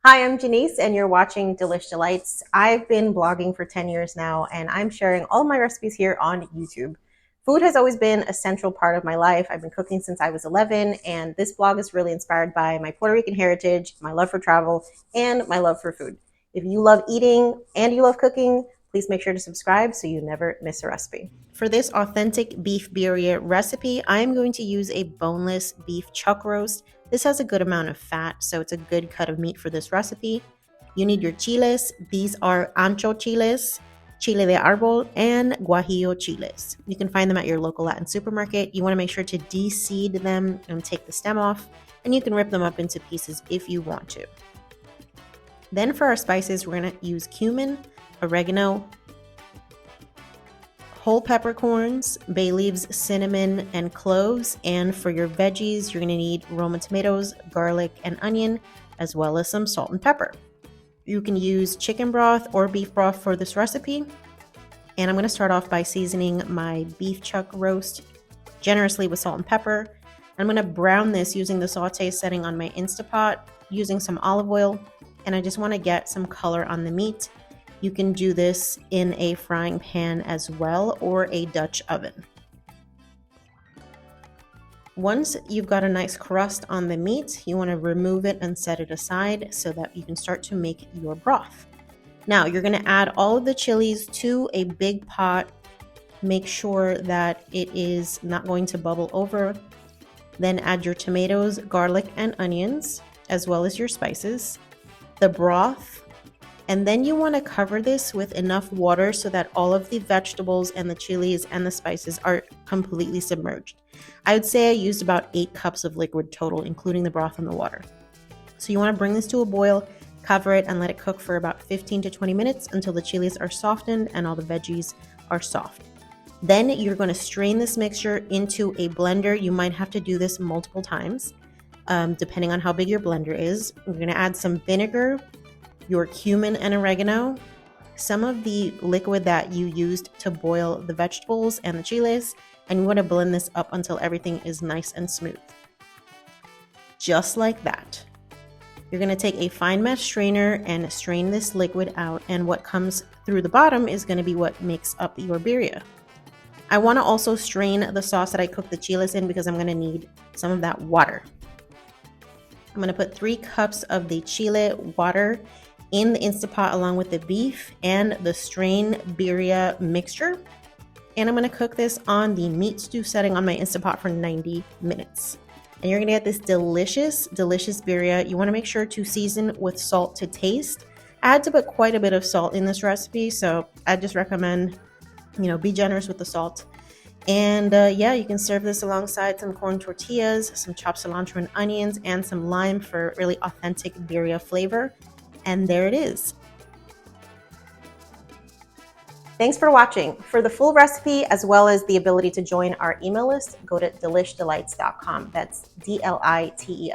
Hi, I'm Janice, and you're watching Delish D'Lites. I've been blogging for 10 years now, and I'm sharing all my recipes here on YouTube. Food has always been a central part of my life. I've been cooking since I was 11, and this blog is really inspired by my Puerto Rican heritage, my love for travel, and my love for food. If you love eating and you love cooking, please make sure to subscribe so you never miss a recipe. For this authentic beef birria recipe, I'm going to use a boneless beef chuck roast. This has a good amount of fat, so it's a good cut of meat for this recipe. You need your chiles. These are ancho chiles, chile de árbol, and guajillo chiles. You can find them at your local Latin supermarket. You want to make sure to de-seed them and take the stem off, and you can rip them up into pieces if you want to. Then for our spices, we're going to use cumin, oregano, whole peppercorns, bay leaves, cinnamon, and cloves. And for your veggies, you're going to need Roma tomatoes, garlic, and onion, as well as some salt and pepper. You can use chicken broth or beef broth for this recipe. And I'm going to start off by seasoning my beef chuck roast generously with salt and pepper. I'm going to brown this using the saute setting on my Instapot, using some olive oil, and I just want to get some color on the meat. You can do this in a frying pan as well, or a Dutch oven. Once you've got a nice crust on the meat, you want to remove it and set it aside so that you can start to make your broth. Now you're going to add all of the chilies to a big pot. Make sure that it is not going to bubble over. Then add your tomatoes, garlic, and onions, as well as your spices, the broth, and then you want to cover this with enough water so that all of the vegetables and the chilies and the spices are completely submerged. I would say I used about 8 cups of liquid total, including the broth and the water. So you want to bring this to a boil, cover it, and let it cook for about 15 to 20 minutes until the chilies are softened and all the veggies are soft. Then you're going to strain this mixture into a blender. You might have to do this multiple times, depending on how big your blender is. You're going to add some vinegar, your cumin and oregano, some of the liquid that you used to boil the vegetables and the chiles, and you want to blend this up until everything is nice and smooth. Just like that. You're going to take a fine mesh strainer and strain this liquid out, and what comes through the bottom is going to be what makes up your birria. I want to also strain the sauce that I cooked the chiles in because I'm going to need some of that water. I'm going to put 3 cups of the chile water in the Instapot along with the beef and the strained birria mixture. And I'm going to cook this on the meat stew setting on my Instapot for 90 minutes. And you're going to get this delicious birria. You want to make sure to season with salt to taste. I had to put quite a bit of salt in this recipe, so I just recommend, be generous with the salt. And yeah, you can serve this alongside some corn tortillas, some chopped cilantro and onions, and some lime for really authentic birria flavor. And there it is. Thanks for watching. For the full recipe, as well as the ability to join our email list, go to delishdelites.com. That's DLITES.